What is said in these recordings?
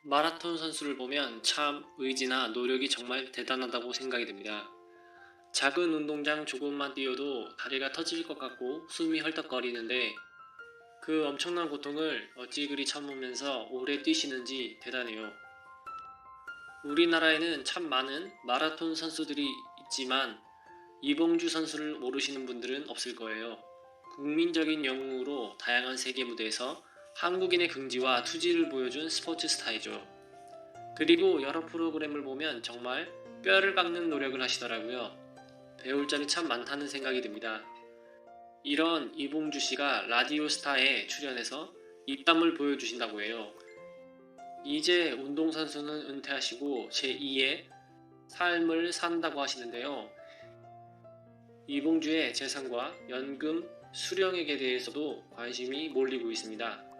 마라톤 선수를 보면 참 의지나 노력이 정말 대단하다고 생각이 듭니다. 작은 운동장 조금만 뛰어도 다리가 터질 것 같고 숨이 헐떡거리는데 그 엄청난 고통을 어찌 그리 참으면서 오래 뛰시는지 대단해요. 우리나라에는 참 많은 마라톤 선수들이 있지만 이봉주 선수를 모르시는 분들은 없을 거예요. 국민적인 영웅으로 다양한 세계 무대에서 한국인의 긍지와 투지를 보여준 스포츠 스타이죠. 그리고 여러 프로그램을 보면 정말 뼈를 깎는 노력을 하시더라고요. 배울 점이 참 많다는 생각이 듭니다. 이런 이봉주 씨가 라디오 스타에 출연해서 입담을 보여주신다고 해요. 이제 운동선수는 은퇴하시고 제2의 삶을 산다고 하시는데요. 이봉주의 재산과 연금, 수령액에 대해서도 관심이 몰리고 있습니다.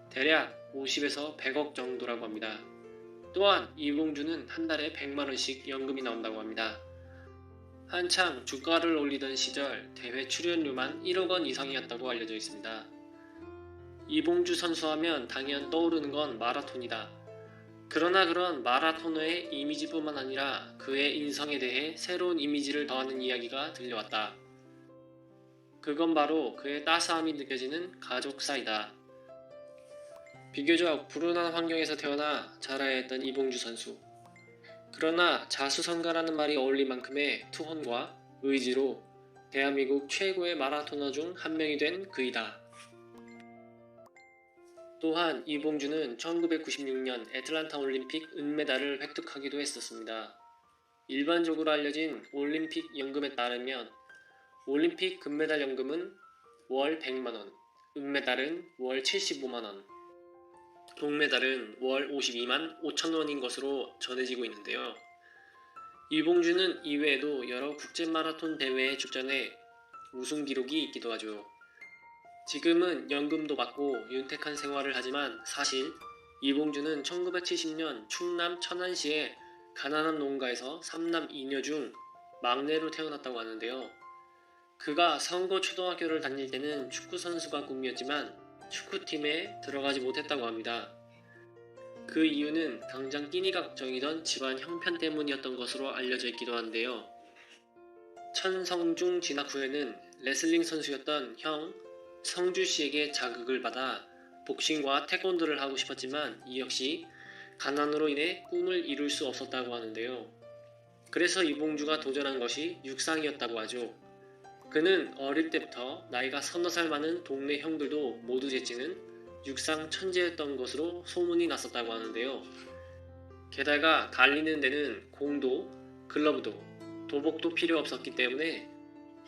대략 50에서 100억 정도라고 합니다. 또한 이봉주는 한 달에 100만원씩 연금이 나온다고 합니다. 한창 주가를 올리던 시절 대회 출연료만 1억 원 이상이었다고 알려져 있습니다. 이봉주 선수 하면 당연 떠오르는 건 마라톤이다. 그러나 그런 마라토너의 이미지뿐만 아니라 그의 인성에 대해 새로운 이미지를 더하는 이야기가 들려왔다. 그건 바로 그의 따스함이 느껴지는 가족 사이다. 비교적 불운한 환경에서 태어나 자라야 했던 이봉주 선수. 그러나 자수성가라는 말이 어울릴 만큼의 투혼과 의지로 대한민국 최고의 마라토너 중 한 명이 된 그이다. 또한 이봉주는 1996년 애틀란타 올림픽 은메달을 획득하기도 했었습니다. 일반적으로 알려진 올림픽 연금에 따르면 올림픽 금메달 연금은 월 100만원, 은메달은 월 75만원, 동메달은 월 52만 5천원인 것으로 전해지고 있는데요. 이봉주는 이외에도 여러 국제마라톤 대회에 출전해 우승 기록이 있기도 하죠. 지금은 연금도 받고 윤택한 생활을 하지만 사실 이봉주는 1970년 충남 천안시의 가난한 농가에서 3남 2녀 중 막내로 태어났다고 하는데요. 그가 성고 초등학교를 다닐 때는 축구선수가 꿈이었지만 축구팀에 들어가지 못했다고 합니다. 그 이유는 당장 끼니가 걱정이던 집안 형편 때문이었던 것으로 알려져 있기도 한데요. 천성중 진학 후에는 레슬링 선수였던 형 성주 씨에게 자극을 받아 복싱과 태권도를 하고 싶었지만 이 역시 가난으로 인해 꿈을 이룰 수 없었다고 하는데요. 그래서 이봉주가 도전한 것이 육상이었다고 하죠. 그는 어릴 때부터 나이가 서너 살 많은 동네 형들도 모두 제치는 육상 천재였던 것으로 소문이 났었다고 하는데요. 게다가 달리는 데는 공도, 글러브도, 도복도 필요 없었기 때문에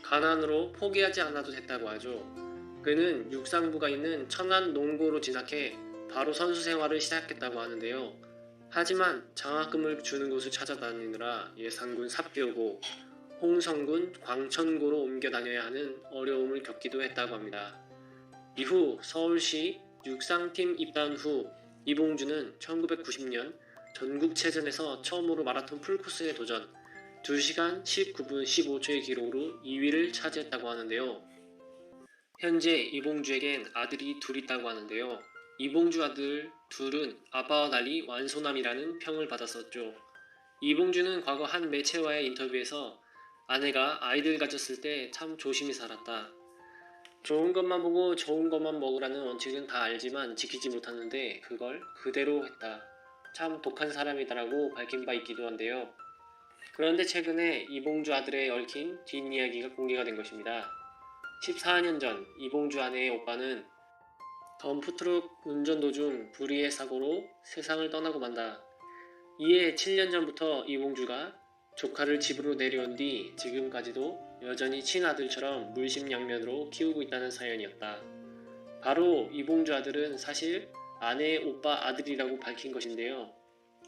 가난으로 포기하지 않아도 됐다고 하죠. 그는 육상부가 있는 천안 농고로 진학해 바로 선수 생활을 시작했다고 하는데요. 하지만 장학금을 주는 곳을 찾아다니느라 예산군 삽교고 홍성군 광천고로 옮겨 다녀야 하는 어려움을 겪기도 했다고 합니다. 이후 서울시 육상팀 입단 후 이봉주는 1990년 전국체전에서 처음으로 마라톤 풀코스에 도전 2시간 19분 15초의 기록으로 2위를 차지했다고 하는데요. 현재 이봉주에겐 아들이 둘 있다고 하는데요. 이봉주 아들 둘은 아빠와 달리 완소남이라는 평을 받았었죠. 이봉주는 과거 한 매체와의 인터뷰에서 아내가 아이들 가졌을 때 참 조심히 살았다. 좋은 것만 보고 좋은 것만 먹으라는 원칙은 다 알지만 지키지 못하는데 그걸 그대로 했다. 참 독한 사람이다라고 밝힌 바 있기도 한데요. 그런데 최근에 이봉주 아들의 얽힌 뒷이야기가 공개가 된 것입니다. 14년 전 이봉주 아내의 오빠는 덤프트럭 운전 도중 불의의 사고로 세상을 떠나고 만다. 이에 7년 전부터 이봉주가 조카를 집으로 내려온 뒤 지금까지도 여전히 친아들처럼 물심양면으로 키우고 있다는 사연이었다. 바로 이봉주 아들은 사실 아내의 오빠 아들이라고 밝힌 것인데요.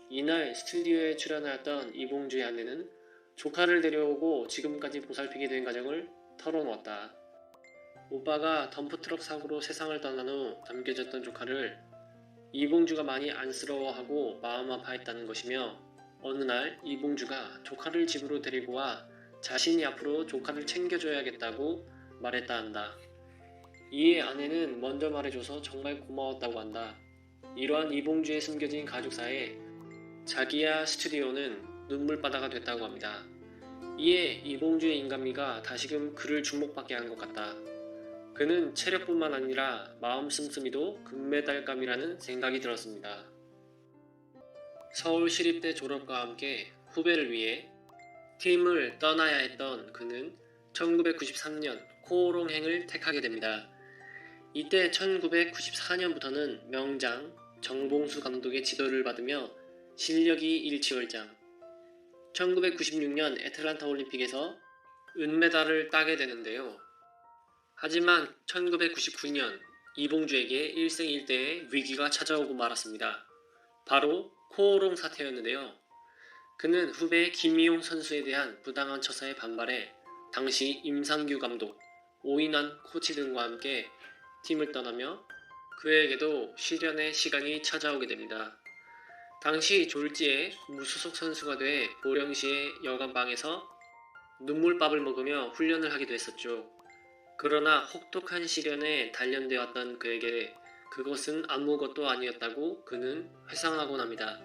이날 스튜디오에 출연하였던 이봉주의 아내는 조카를 데려오고 지금까지 보살피게 된 과정을 털어놓았다. 오빠가 덤프트럭 사고로 세상을 떠난 후 남겨졌던 조카를 이봉주가 많이 안쓰러워하고 마음 아파했다는 것이며 어느 날 이봉주가 조카를 집으로 데리고 와 자신이 앞으로 조카를 챙겨줘야겠다고 말했다 한다. 이에 아내는 먼저 말해줘서 정말 고마웠다고 한다. 이러한 이봉주의 숨겨진 가족사에 자기야 스튜디오는 눈물바다가 됐다고 합니다. 이에 이봉주의 인간미가 다시금 그를 주목받게 한 것 같다. 그는 체력뿐만 아니라 마음 씀씀이도 금메달감이라는 생각이 들었습니다. 서울시립대 졸업과 함께 후배를 위해 팀을 떠나야 했던 그는 1993년 코오롱행을 택하게 됩니다. 이때 1994년부터는 명장 정봉수 감독의 지도를 받으며 실력이 일취월장. 1996년 애틀란타 올림픽에서 은메달을 따게 되는데요. 하지만 1999년 이봉주에게 일생일대의 위기가 찾아오고 말았습니다. 바로 코오롱 사태였는데요. 그는 후배 김희용 선수에 대한 부당한 처사에 반발해 당시 임상규 감독, 오인환 코치 등과 함께 팀을 떠나며 그에게도 실현의 시간이 찾아오게 됩니다. 당시 졸지에 무소속 선수가 돼 보령시의 여관방에서 눈물밥을 먹으며 훈련을 하기도 했었죠. 그러나 혹독한 시련에 단련되어 왔던 그에게 그것은 아무것도 아니었다고 그는 회상하곤 합니다.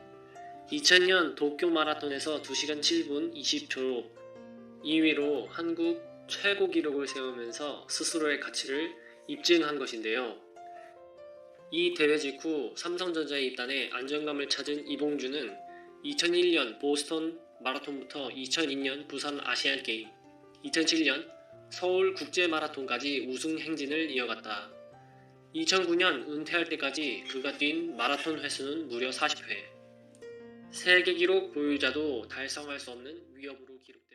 2000년 도쿄 마라톤에서 2시간 7분 20초로 2위로 한국 최고 기록을 세우면서 스스로의 가치를 입증한 것인데요. 이 대회 직후 삼성전자에 입단해 안정감을 찾은 이봉주는 2001년 보스턴 마라톤부터 2002년 부산 아시안게임, 2007년 서울 국제마라톤까지 우승 행진을 이어갔다. 2009년 은퇴할 때까지 그가 뛴 마라톤 횟수는 무려 40회. 세계 기록 보유자도 달성할 수 없는 위협으로 기록